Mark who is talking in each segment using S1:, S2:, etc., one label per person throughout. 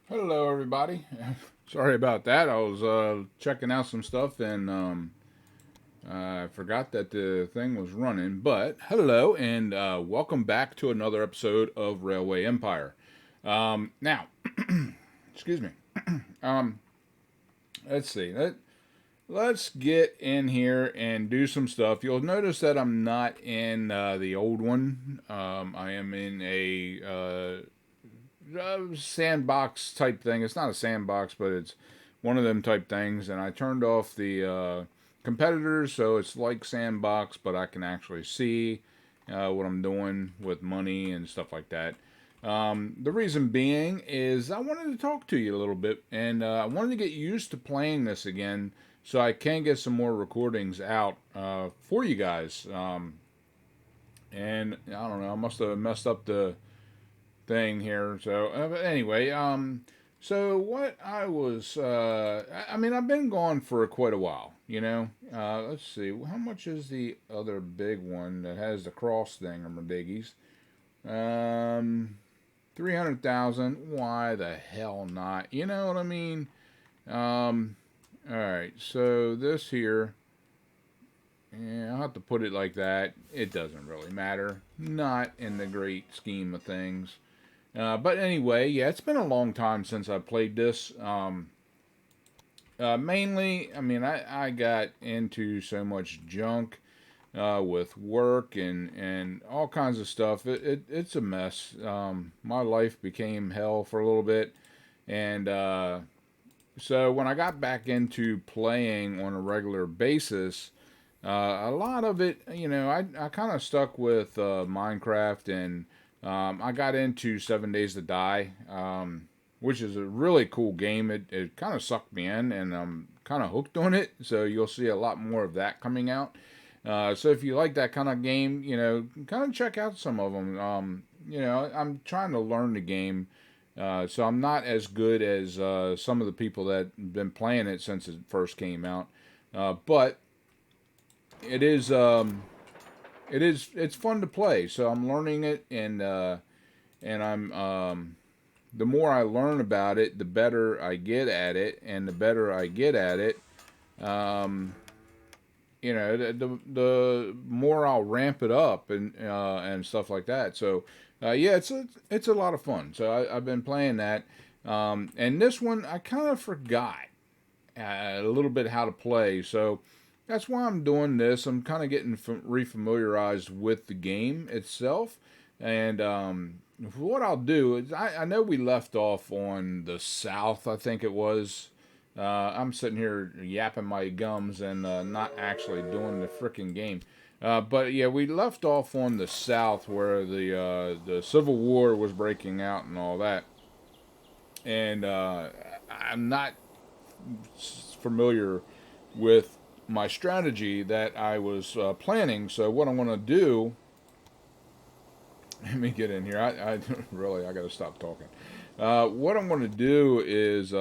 S1: Hello, everybody. Sorry about that. I was checking out some stuff and I forgot that the thing was running. But hello and welcome back to another episode of Railway Empire. Now, excuse me. Um, let's see. Let's get in here and do some stuff. You'll notice that I'm not in the old one. I am in a sandbox type thing. It's not a sandbox, but it's one of them type things. And I turned off the competitors, so it's like sandbox, but I can actually see what I'm doing with money and stuff like that. The reason being is I wanted to talk to you a little bit, and I wanted to get used to playing this again, so I can get some more recordings out for you guys. And I don't know, I must have messed up the thing here. So, but anyway, so what I was, I mean, I've been gone for quite a while, you know. Let's see, how much is the other big one that has the cross thing on my biggies? 300,000. Why the hell not? You know what I mean? Um, all right, so this here, yeah, I'll have to put it like that. It doesn't really matter. Not in the great scheme of things. But anyway, yeah, it's been a long time since I played this. Mainly, I mean, I got into so much junk with work and all kinds of stuff. It's a mess. My life became hell for a little bit. And so when I got back into playing on a regular basis, a lot of it, you know, I kind of stuck with Minecraft and I got into 7 Days to Die, which is a really cool game. It kind of sucked me in, and I'm kind of hooked on it. So you'll see a lot more of that coming out. So if you like that kind of game, you know, kind of check out some of them. You know, I'm trying to learn the game, so I'm not as good as some of the people that have been playing it since it first came out. But it is it's fun to play. So I'm learning it, and I'm the more I learn about it, the better I get at it, and the better I get at it, um, you know, the more I'll ramp it up and stuff like that. So yeah, it's a lot of fun. So I've been playing that, and this one I kind of forgot a little bit how to play. So that's why I'm doing this. I'm kind of getting refamiliarized with the game itself. And what I'll do is, I know we left off on the south, I think it was. I'm sitting here yapping my gums and not actually doing the freaking game. But yeah, we left off on the south where the Civil War was breaking out and all that. And I'm not familiar with my strategy that I was planning. So what I'm going to do, let me get in here. I really I got to stop talking. What I'm going to do is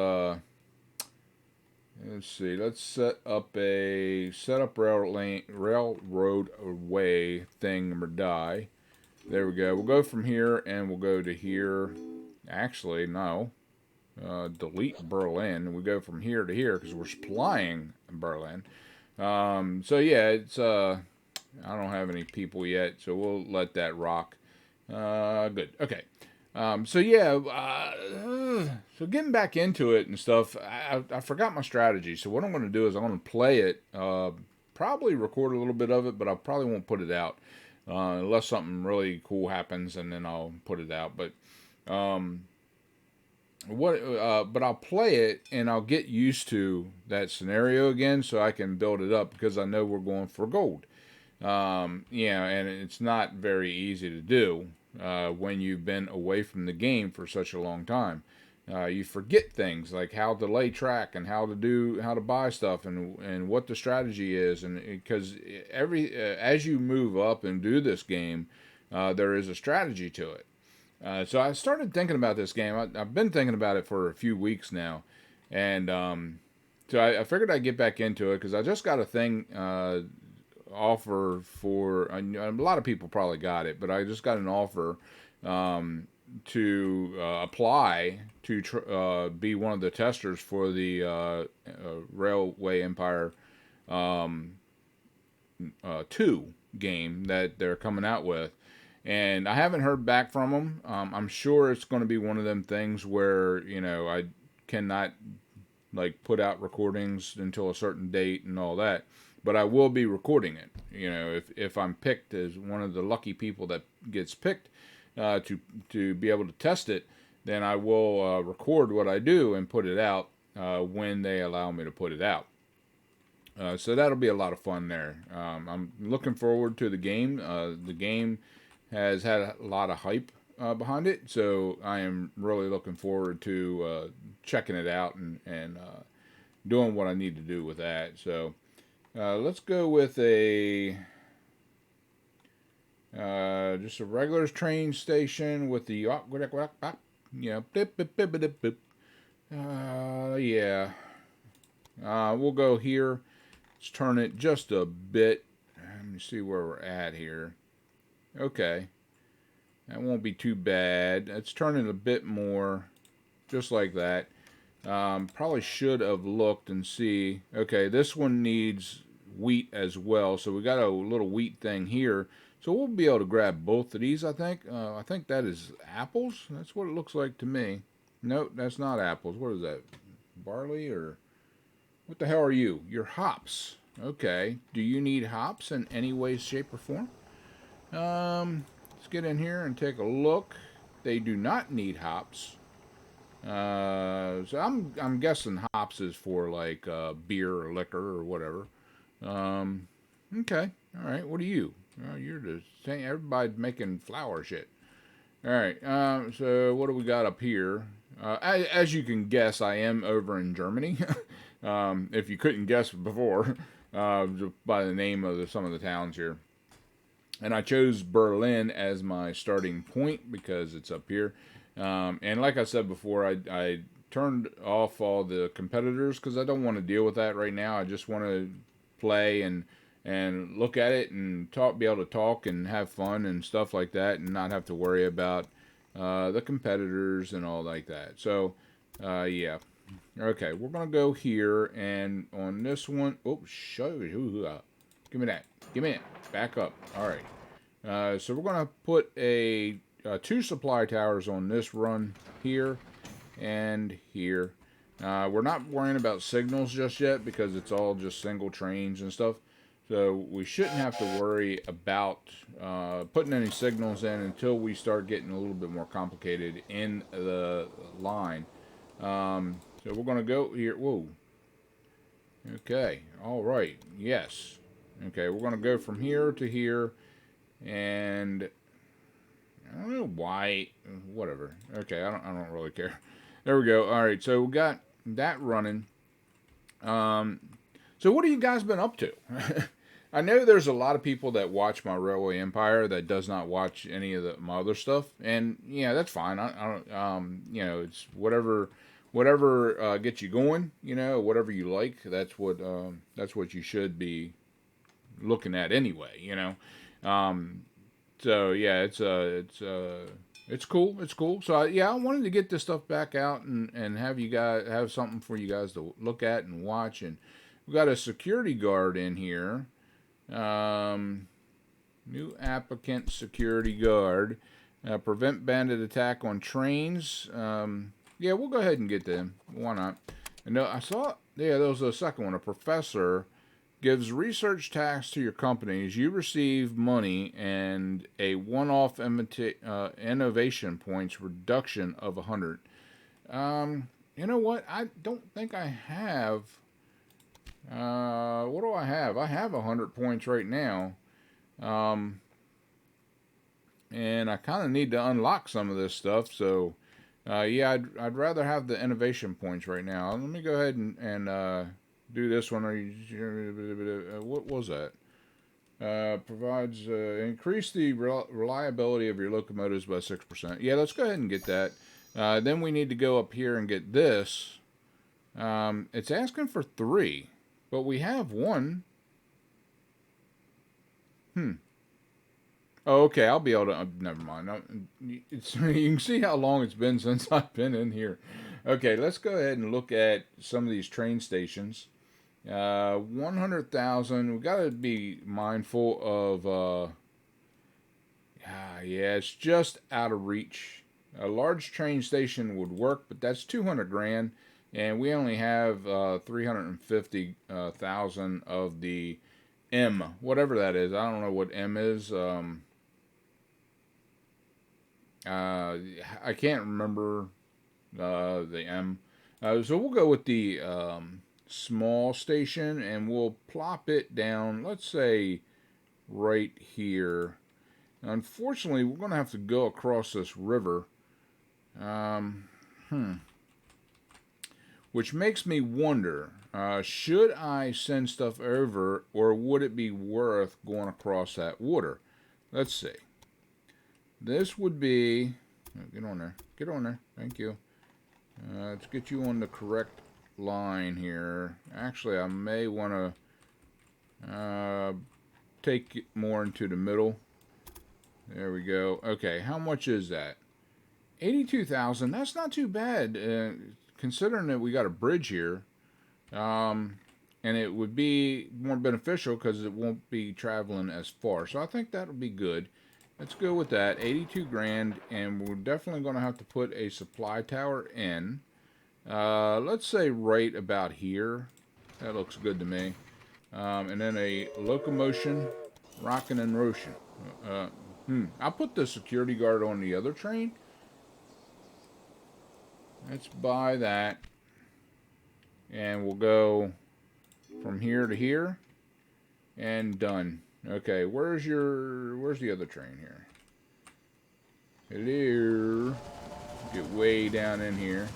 S1: let's see. Let's set up railroad way thing or die. There we go. We'll go from here and we'll go to here. Actually, no. Delete Berlin. We go from here to here because we're supplying Berlin. So yeah, it's I don't have any people yet, so we'll let that rock. Good. Okay. So yeah, so getting back into it and stuff, I forgot my strategy. So what I'm going to do is I'm going to play it, probably record a little bit of it, but I probably won't put it out unless something really cool happens, and then I'll put it out. But but I'll play it and I'll get used to that scenario again, so I can build it up because I know we're going for gold. Yeah, and it's not very easy to do when you've been away from the game for such a long time. You forget things like how to lay track and how to buy stuff and what the strategy is, and because every as you move up and do this game, there is a strategy to it. So I started thinking about this game. Have been thinking about it for a few weeks now, and so I figured I'd get back into it because I just got a thing offer for a lot of people probably got it, but I just got an offer to apply to be one of the testers for the Railway Empire 2 game that they're coming out with. And I haven't heard back from them. I'm sure it's going to be one of them things where, I cannot like put out recordings until a certain date and all that. But I will be recording it. If I'm picked as one of the lucky people that gets picked to be able to test it, then I will record what I do and put it out when they allow me to put it out. So that'll be a lot of fun there. I'm looking forward to the game. The game has had a lot of hype behind it, so I am really looking forward to checking it out and doing what I need to do with that. So let's go with a just a regular train station with the yeah. We'll go here. Let's turn it just a bit. Let me see where we're at here. Okay. That won't be too bad. Let's turn it a bit more. Just like that. Probably should have looked and see. Okay, this one needs wheat as well. So we got a little wheat thing here. So we'll be able to grab both of these, I think. I think that is apples. That's what it looks like to me. Nope, that's not apples. What is that? Barley or... What the hell are you? You're hops. Okay. Do you need hops in any way, shape, or form? Let's get in here and take a look. They do not need hops. So I'm guessing hops is for like beer or liquor or whatever. Okay. All right. What are you? You're just saying everybody's making flour shit. All right. So what do we got up here? As you can guess, I am over in Germany. If you couldn't guess before, by the name of some of the towns here. And I chose Berlin as my starting point because it's up here. And like I said before, I turned off all the competitors because I don't want to deal with that right now. I just want to play and look at it and be able to talk and have fun and stuff like that, and not have to worry about the competitors and all like that. So, yeah. Okay, we're going to go here, and on this one... Oh, give me that. Give me it. Back up. All right. So we're going to put a 2 supply towers on this run here and here. We're not worrying about signals just yet because it's all just single trains and stuff. So we shouldn't have to worry about putting any signals in until we start getting a little bit more complicated in the line. So we're going to go here. Whoa. Okay. All right. Yes. Okay. We're going to go from here to here. And I don't know why. Whatever. Okay. I don't really care. There we go. All right. So we got that running. So what have you guys been up to? I know there's a lot of people that watch my Railway Empire that does not watch any of my other stuff. And yeah, that's fine. I don't, it's whatever gets you going, whatever you like, that's what you should be looking at anyway, so yeah, it's cool. So I wanted to get this stuff back out and have you guys have something for you guys to look at and watch. And we got a security guard in here, new applicant security guard, prevent bandit attack on trains. Yeah, we'll go ahead and get them. Why not? And I saw, there was a second one. A professor gives research tasks to your companies. You receive money and a one-off innovation points reduction of 100. You know what? I don't think I have. What do I have? I have 100 points right now. And I kind of need to unlock some of this stuff, so... yeah, I'd rather have the innovation points right now. Let me go ahead and do this one. What was that? Provides increase the reliability of your locomotives by 6%. Yeah, let's go ahead and get that. Then we need to go up here and get this. It's asking for 3, but we have 1. Oh, okay. I'll be able to. Never mind. It's, you can see how long it's been since I've been in here. Okay, let's go ahead and look at some of these train stations. 100,000. We got to be mindful of. Yeah, it's just out of reach. A large train station would work, but that's 200 grand, and we only have 350,000 of the M, whatever that is. I don't know what M is. I can't remember the M. So we'll go with the small station, and we'll plop it down. Let's say right here. Unfortunately, we're going to have to go across this river, um, which makes me wonder, should I send stuff over, or would it be worth going across that water? Let's see. This would be... Get on there. Get on there. Thank you. Let's get you on the correct line here. Actually, I may want to take it more into the middle. There we go. Okay, how much is that? 82,000. That's not too bad, considering that we got a bridge here. And it would be more beneficial because it won't be traveling as far. So I think that'll be good. Let's go with that. 82 grand, and we're definitely going to have to put a supply tower in. Let's say right about here. That looks good to me. And then a locomotion, rocking and rotion. I'll put the security guard on the other train. Let's buy that. And we'll go from here to here. And done. Okay, where's the other train here? Hello. Get way down in here.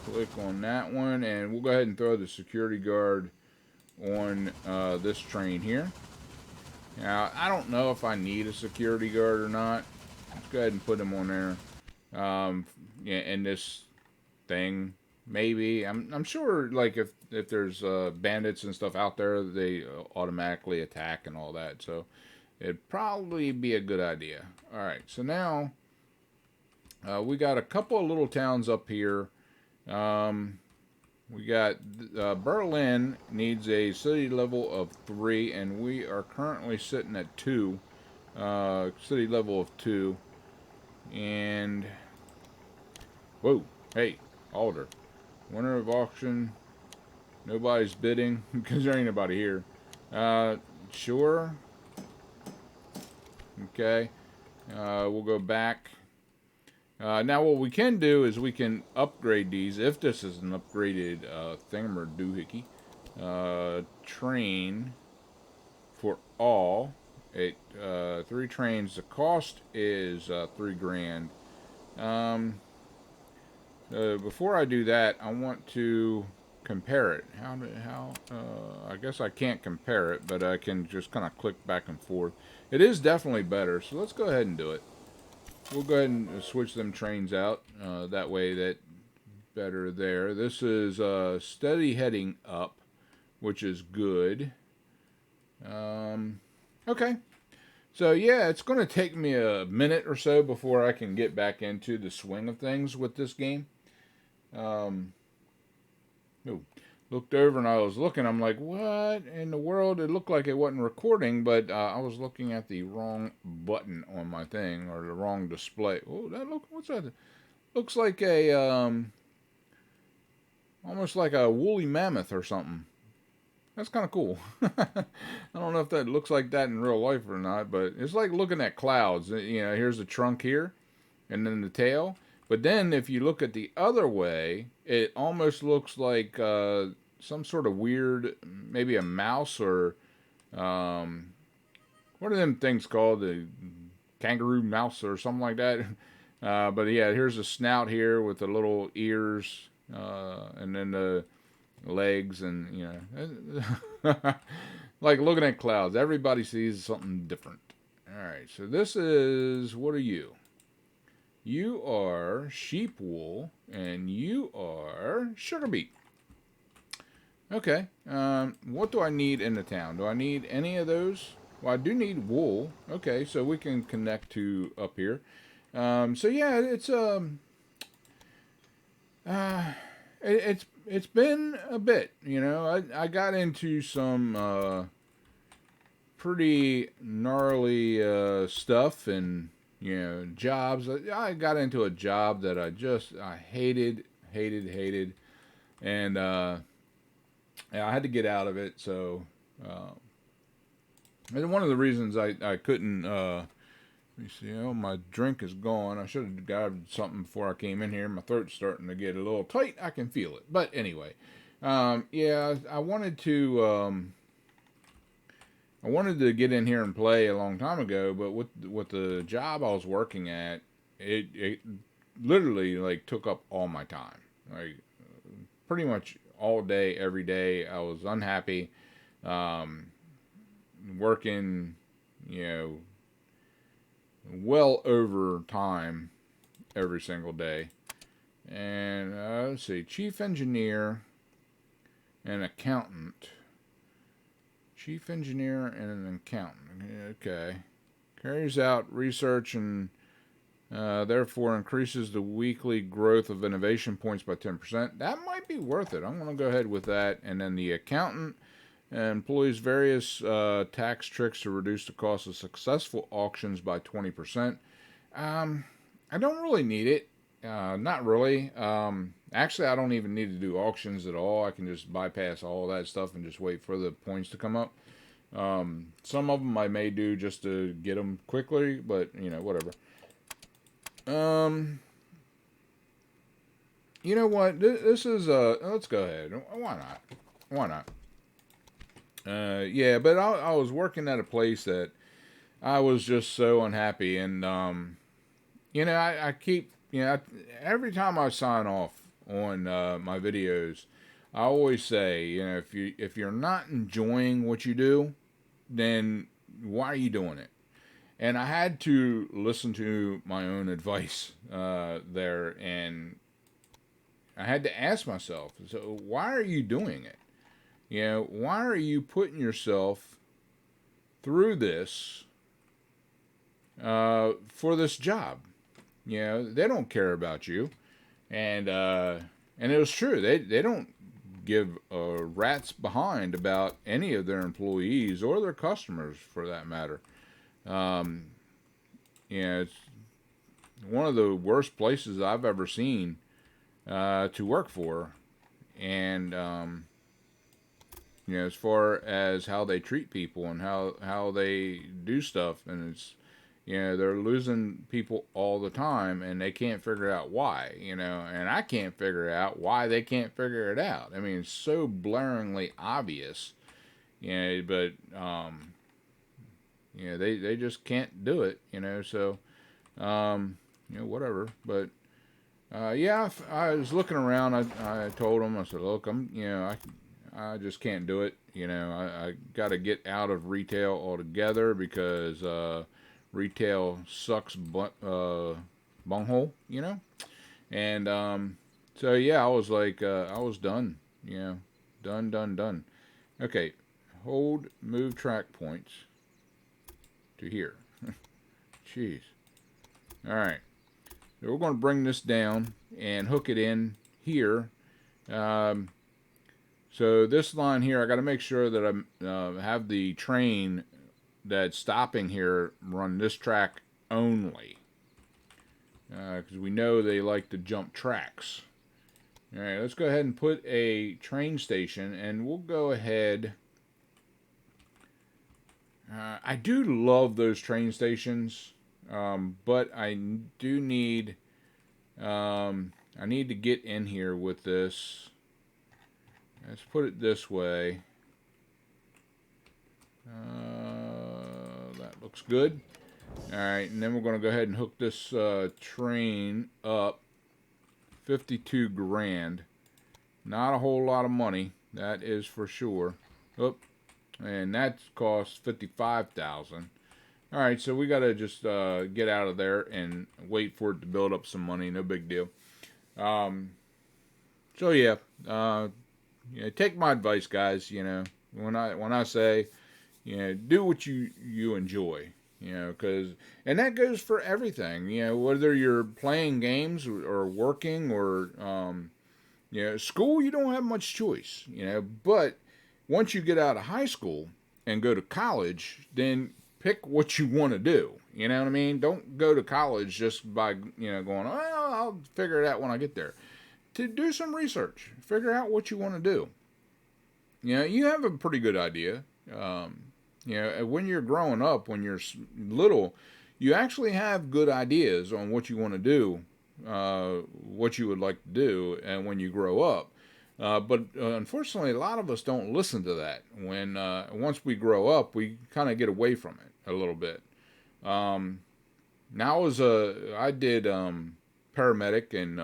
S1: Click on that one, and we'll go ahead and throw the security guard on this train here. Now, I don't know if I need a security guard or not. Let's go ahead and put him on there. Yeah, and this thing, maybe. I'm sure, like, if there's bandits and stuff out there, they automatically attack and all that. So, it'd probably be a good idea. All right, so now we got a couple of little towns up here. We got Berlin needs a city level of 3, and we are currently sitting at 2. City level of 2. And whoa, hey, Alder. Winner of auction. Nobody's bidding because there ain't nobody here. Sure. Okay. We'll go back. Now what we can do is we can upgrade these, if this is an upgraded thingamerdoohickey. Train for all. 3 trains. The cost is 3 grand. Before I do that, I want to compare it. I guess I can't compare it, but I can just kind of click back and forth. It is definitely better, so let's go ahead and do it. We'll go ahead and switch them trains out. That way that better there. This is steady heading up, which is good. Okay. So yeah, it's going to take me a minute or so before I can get back into the swing of things with this game. Looked over and I was looking. I'm like, what in the world? It looked like it wasn't recording, but I was looking at the wrong button on my thing, or the wrong display. Oh, what's that? Looks like a almost like a woolly mammoth or something. That's kind of cool. I don't know if that looks like that in real life or not, but it's like looking at clouds. You know, here's the trunk here, and then the tail. But then if you look at the other way, it almost looks like some sort of weird, maybe a mouse or what are them things called? The kangaroo mouse or something like that. But yeah, here's a snout here with the little ears, and then the legs, and you know, like looking at clouds. Everybody sees something different. All right, so this is, what are you? You are sheep wool, and you are sugar beet. Okay. What do I need in the town? Do I need any of those? Well, I do need wool. Okay, so we can connect to up here. So yeah, uh, it's been a bit. I got into some pretty gnarly stuff and jobs. I got into a job that I hated, and yeah, I had to get out of it. So uh, and one of the reasons I couldn't. Let me see. Oh, my drink is gone. I should have grabbed something before I came in here. My throat's starting to get a little tight. I can feel it. But anyway, yeah, I wanted to get in here and play a long time ago, but with the job I was working at, it literally like took up all my time. Like pretty much all day, every day, I was unhappy. Um, Working, you know, well over time every single day. And let's see, chief engineer and accountant. Chief engineer and an accountant. Okay. Carries out research and therefore increases the weekly growth of innovation points by 10%. That might be worth it. I'm going to go ahead with that. And then the accountant employs various tax tricks to reduce the cost of successful auctions by 20%. I don't really need it. Not really. Actually, I don't even need to do auctions at all. I can just bypass all that stuff and just wait for the points to come up. Some of them I may do just to get them quickly, but whatever. Um, you know what? This is let's go ahead. Why not? Why not? Yeah, but I was working at a place that I was just so unhappy, and I keep every time I sign off on my videos, I always say, if you're not enjoying what you do, then why are you doing it? And I had to listen to my own advice there, and I had to ask myself, so why are you doing it? Why are you putting yourself through this for this job? They don't care about you, and it was true. They don't give a rat's behind about any of their employees or their customers, for that matter. Um, it's one of the worst places I've ever seen to work for, and as far as how they treat people and how they do stuff, and it's they're losing people all the time, and they can't figure out why, and I can't figure out why they can't figure it out. I mean, it's so blaringly obvious, but they just can't do it, so whatever. But yeah, I was looking around. I told them, I said, look, I just can't do it. I got to get out of retail altogether because retail sucks bunghole, And so yeah, I was like, I was done. Done. Okay, move track points to here. Jeez. All right. So we're going to bring this down and hook it in here. So this line here, I got to make sure that I have the train that's stopping here run this track only. Because we know they like to jump tracks. All right, let's go ahead and put a train station, and we'll go ahead. I do love those train stations, but I do need. I need to get in here with this. Let's put it this way. That looks good. Alright, and then we're going to go ahead and hook this train up. 52 grand. Not a whole lot of money, that is for sure. Oh, and that costs 55,000. Alright, so we got to just get out of there and wait for it to build up some money. No big deal. So yeah, take my advice, guys. When I say, do what you enjoy. Because and that goes for everything. Whether you're playing games or working or school, you don't have much choice. But once you get out of high school and go to college, then pick what you want to do. You know what I mean? Don't go to college just by going, oh, I'll figure it out when I get there. To do some research, figure out what you want to do. You have a pretty good idea. When you're growing up, when you're little, you actually have good ideas on what you want to do, what you would like to do, and when you grow up. But unfortunately, a lot of us don't listen to that. When once we grow up, we kind of get away from it a little bit. Um, Now, I did paramedic and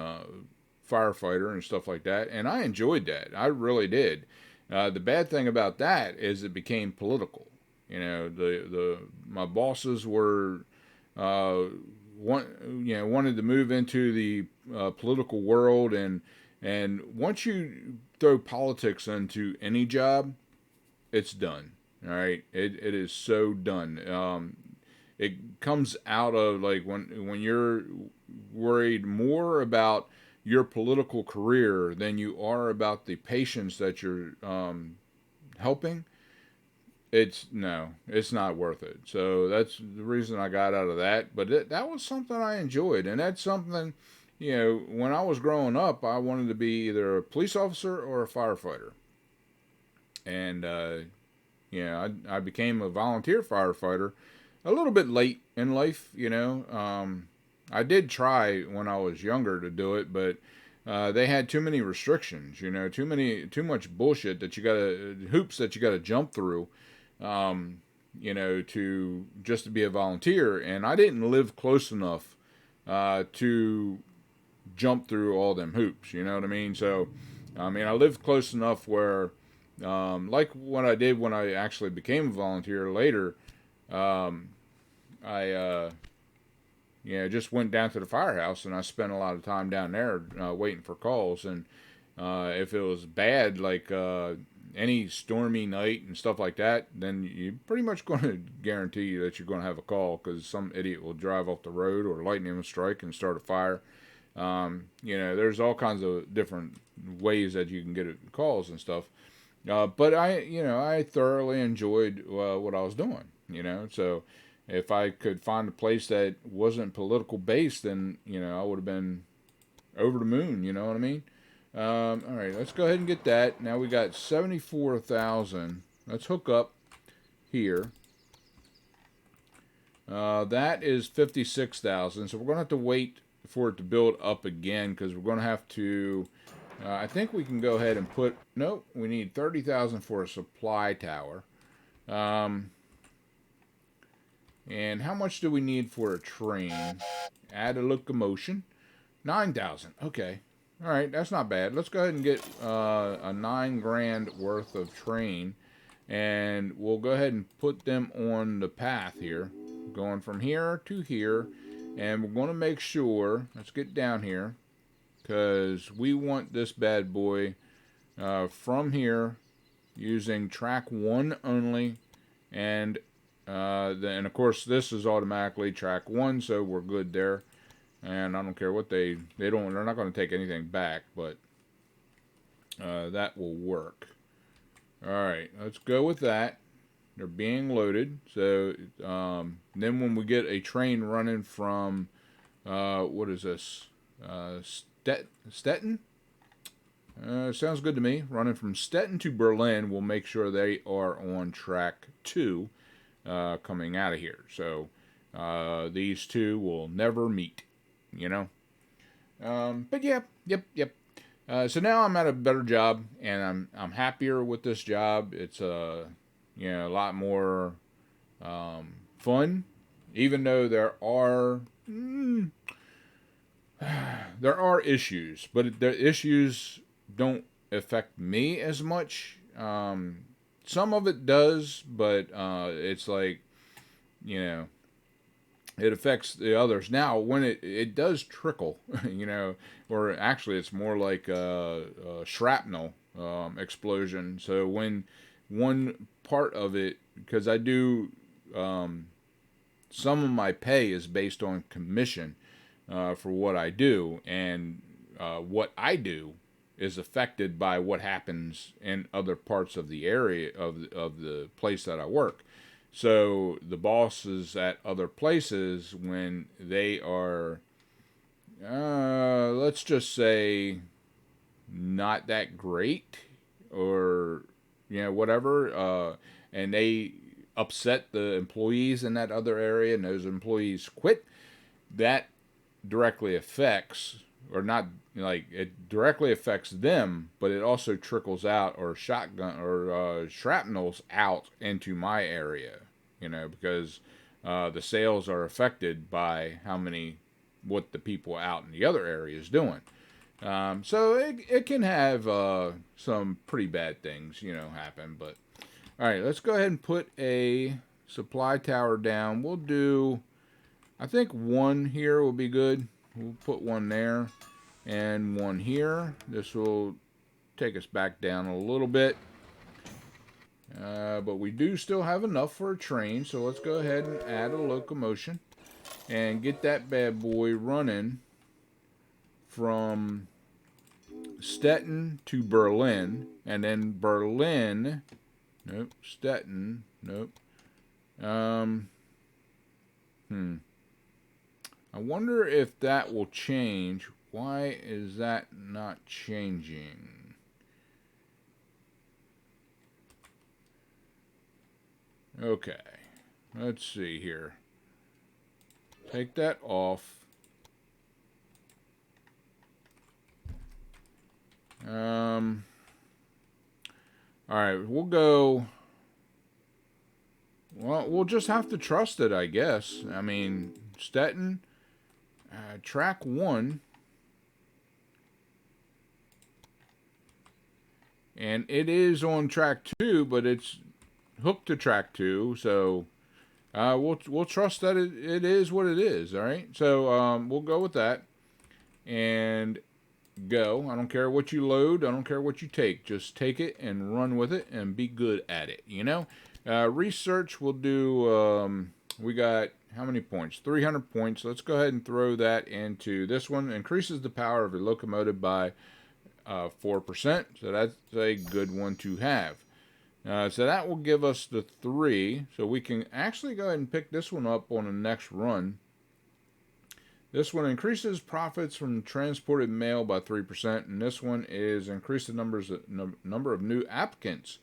S1: firefighter and stuff like that, and I enjoyed that. I really did. The bad thing about that is it became political. The my bosses were wanted to move into the political world, and once you throw politics into any job, it's done. All right, it is so done. It comes out of like when you're worried more about your political career than you are about the patients that you're helping. It's not worth it. So that's the reason I got out of that. But that was something I enjoyed, and that's something, when I was growing up, I wanted to be either a police officer or a firefighter, and I became a volunteer firefighter a little bit late in life. I did try when I was younger to do it, but they had too many restrictions. Too much bullshit that hoops that you gotta jump through. To just to be a volunteer, and I didn't live close enough to jump through all them hoops. You know what I mean? So, I lived close enough where, like what I did when I actually became a volunteer later, I just went down to the firehouse and I spent a lot of time down there waiting for calls. And if it was bad, like any stormy night and stuff like that, then you're pretty much going to guarantee that you're going to have a call because some idiot will drive off the road or lightning will strike and start a fire. There's all kinds of different ways that you can get calls and stuff. But I thoroughly enjoyed what I was doing. So if I could find a place that wasn't political based, then I would have been over the moon. You know what I mean? All right, let's go ahead and get that. Now we got 74,000. Let's hook up here. That is 56,000. So we're going to have to wait for it to build up again because we're going to have to. I think we can go ahead and put. Nope, we need 30,000 for a supply tower. And how much do we need for a train? Add a locomotion. 9,000. Okay. All right, that's not bad. Let's go ahead and get a 9 grand worth of train, and we'll go ahead and put them on the path here, going from here to here, and we're going to make sure. Let's get down here, because we want this bad boy from here using track 1 only, and then of course this is automatically track 1, so we're good there. And I don't care what they're not going to take anything back, but that will work. All right, let's go with that. They're being loaded. So then when we get a train running from, what is this? Stettin? Sounds good to me. Running from Stettin to Berlin, we'll make sure they are on track 2 coming out of here. So these two will never meet. But yep. So now I'm at a better job, and I'm happier with this job. It's a lot more fun, even though there are issues, but the issues don't affect me as much. Some of it does, but it's like it affects the others. Now, when it does trickle, or actually it's more like a shrapnel explosion. So when one part of it because I do, some of my pay is based on commission for what I do, and what I do is affected by what happens in other parts of the area of the place that I work. So the bosses at other places, when they are, let's just say, not that great, or whatever, and they upset the employees in that other area, and those employees quit, that directly affects, or not, like, it directly affects them, but it also trickles out, or shotgun, or shrapnels out into my area, because the sales are affected by what the people out in the other area is doing. So it can have some pretty bad things, happen. But all right, let's go ahead and put a supply tower down. We'll do, I think, one here will be good. We'll put one there and one here. This will take us back down a little bit. But we do still have enough for a train, so let's go ahead and add a locomotion and get that bad boy running from Stettin to Berlin, and then Berlin, nope, Stettin, nope. I wonder if that will change. Why is that not changing? Okay, let's see here. Take that off. All right, we'll go. Well, we'll just have to trust it, I guess. I mean, Stettin, track 1. And it is on track 2, but it's hooked to track 2, so we'll trust that it is what it is. All right, so we'll go with that and go. I don't care what you load. I don't care what you take. Just take it and run with it and be good at it. Research. We'll do. We got how many points? 300 points. Let's go ahead and throw that into this one. Increases the power of a locomotive by 4%. So that's a good one to have. So that will give us the 3. So we can actually go ahead and pick this one up on the next run. This one increases profits from transported mail by 3%, and this one is increase the number of new applicants,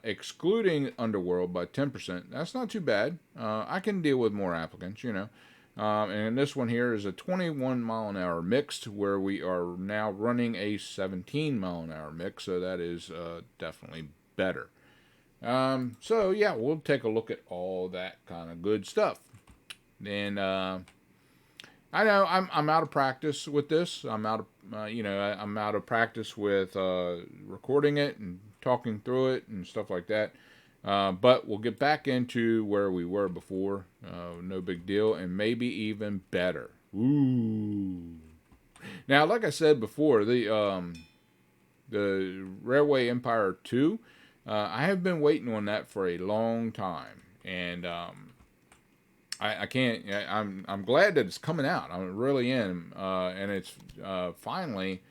S1: excluding Underworld, by 10%. That's not too bad. I can deal with more applicants, and this one here is a 21 mile an hour mixed, where we are now running a 17 mile an hour mix, so that is definitely better. So yeah, we'll take a look at all that kind of good stuff. Then I know I'm out of practice with this. I'm out of I'm out of practice with recording it and talking through it and stuff like that. But we'll get back into where we were before. No big deal, and maybe even better. Ooh. Now, like I said before, the Railway Empire 2, I have been waiting on that for a long time, and I can't. I'm glad that it's coming out. I really am, and it's finally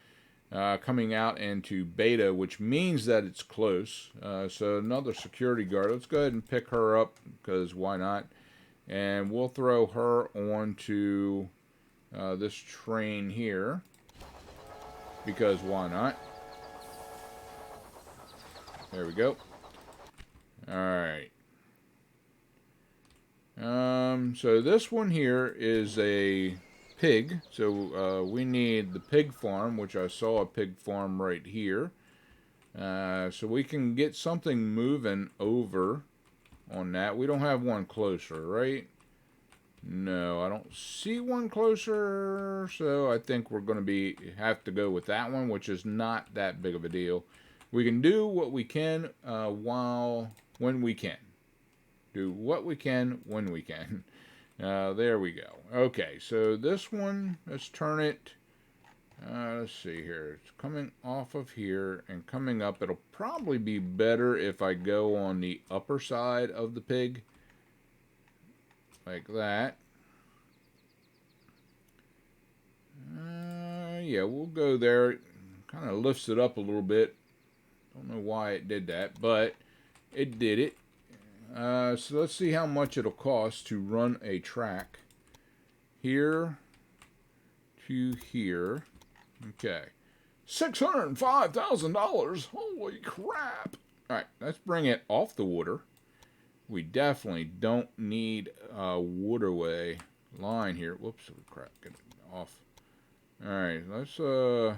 S1: coming out into beta, which means that it's close. So another security guard. Let's go ahead and pick her up, because why not? And we'll throw her onto this train here, because why not? There we go. All right. So this one here is a pig. So we need the pig farm, which I saw a pig farm right here. So we can get something moving over on that. We don't have one closer, right? No, I don't see one closer. So I think we're going to have to go with that one, which is not that big of a deal. We can do what we can when we can. Do what we can when we can. There we go. Okay, so this one, let's turn it. Let's see here. It's coming off of here and coming up. It'll probably be better if I go on the upper side of the pig. Like that. Yeah, we'll go there. Kind of lifts it up a little bit. Don't know why it did that, but it did it. So let's see how much it'll cost to run a track here to here. Okay. $605,000. Holy crap. All right, let's bring it off the water. We definitely don't need a waterway line here. Whoops, crap, get it off. All right, let's get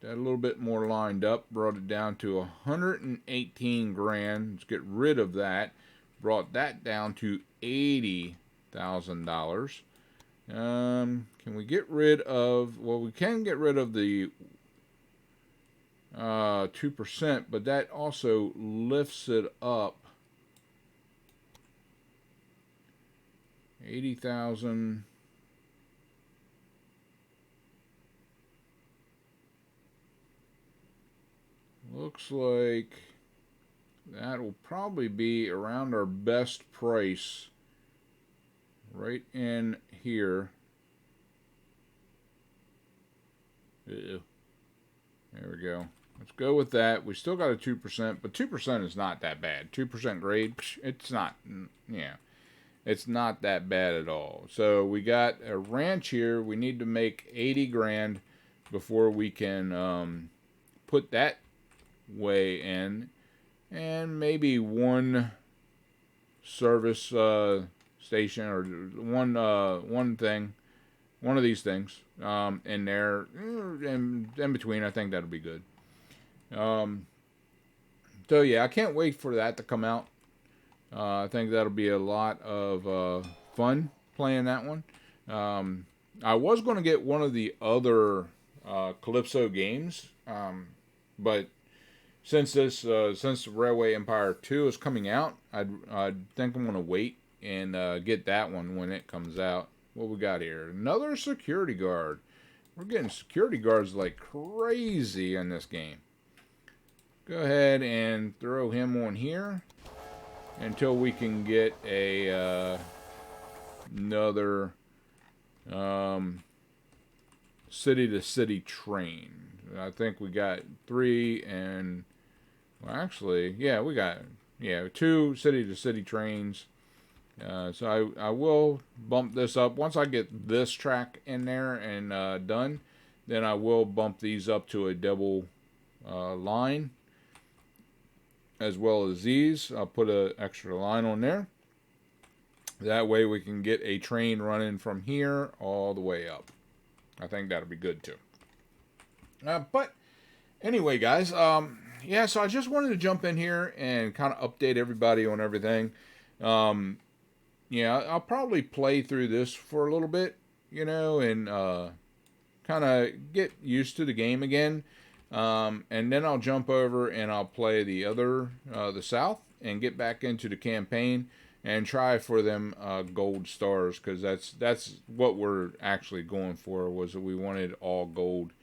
S1: that a little bit more lined up. Brought it down to 118 grand. Let's get rid of that. Brought that down to $80,000. Can we get rid of, well, we can get rid of the 2%, but that also lifts it up 80,000. Looks like that will probably be around our best price right in here. There we go. Let's go with that. We still got a 2%, but 2% is not that bad. 2% grade, it's not, yeah, it's not that bad at all. So we got a ranch here. We need to make 80 grand before we can put that way in, and maybe one service station or one thing, one of these things in there, and in between. I think that'll be good. So yeah, I can't wait for that to come out. I think that'll be a lot of fun playing that one. I was going to get one of the other Calypso games, but since Railway Empire 2 is coming out, I think I'm going to wait and get that one when it comes out. What we got here? Another security guard. We're getting security guards like crazy in this game. Go ahead and throw him on here until we can get a another city-to-city train. I think we got 3 and... Well, actually, yeah, we got 2 city-to-city trains. So I will bump this up. Once I get this track in there and done, then I will bump these up to a double line, as well as these. I'll put an extra line on there. That way we can get a train running from here all the way up. I think that'll be good too. But anyway, guys, yeah, so I just wanted to jump in here and kind of update everybody on everything. Yeah, I'll probably play through this for a little bit, and kind of get used to the game again. And then I'll jump over and I'll play the other, the South, and get back into the campaign and try for them gold stars, because that's what we're actually going for, was that we wanted all gold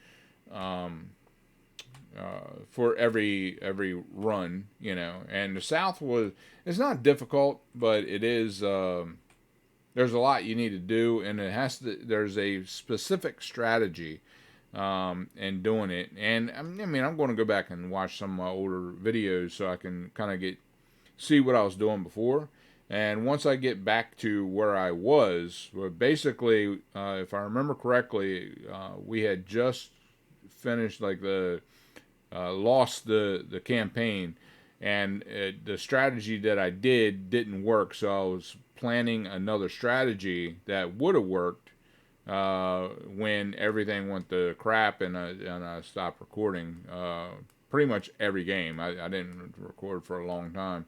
S1: for every run, and the South it's not difficult, but it is, there's a lot you need to do, and there's a specific strategy in doing it. And I mean, I'm going to go back and watch some of my older videos so I can kind of see what I was doing before. And once I get back to where I was, well, basically, if I remember correctly, we had just finished lost the campaign, and the strategy that I didn't work. So I was planning another strategy that would have worked when everything went to crap and I stopped recording. Pretty much every game I didn't record for a long time.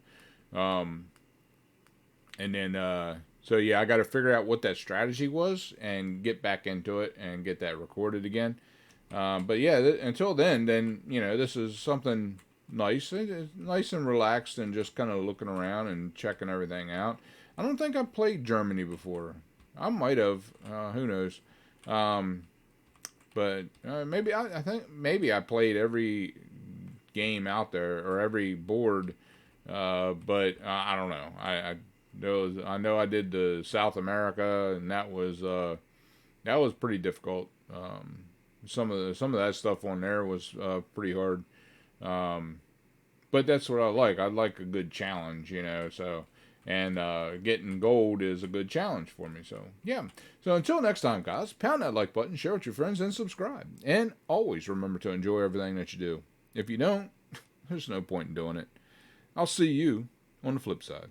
S1: And then, so yeah, I got to figure out what that strategy was and get back into it and get that recorded again. But yeah, until then, this is something nice. It's nice and relaxed and just kind of looking around and checking everything out. I don't think I've played Germany before. I might have. Who knows? But maybe I think maybe I played every game out there or every board, but I don't know. I know I did the South America, and that was pretty difficult. Some of that stuff on there was pretty hard. Um, but that's what I like. I like a good challenge, you know. So, and getting gold is a good challenge for me. So, yeah. So until next time, guys, pound that like button, share with your friends, and subscribe. And always remember to enjoy everything that you do. If you don't, there's no point in doing it. I'll see you on the flip side.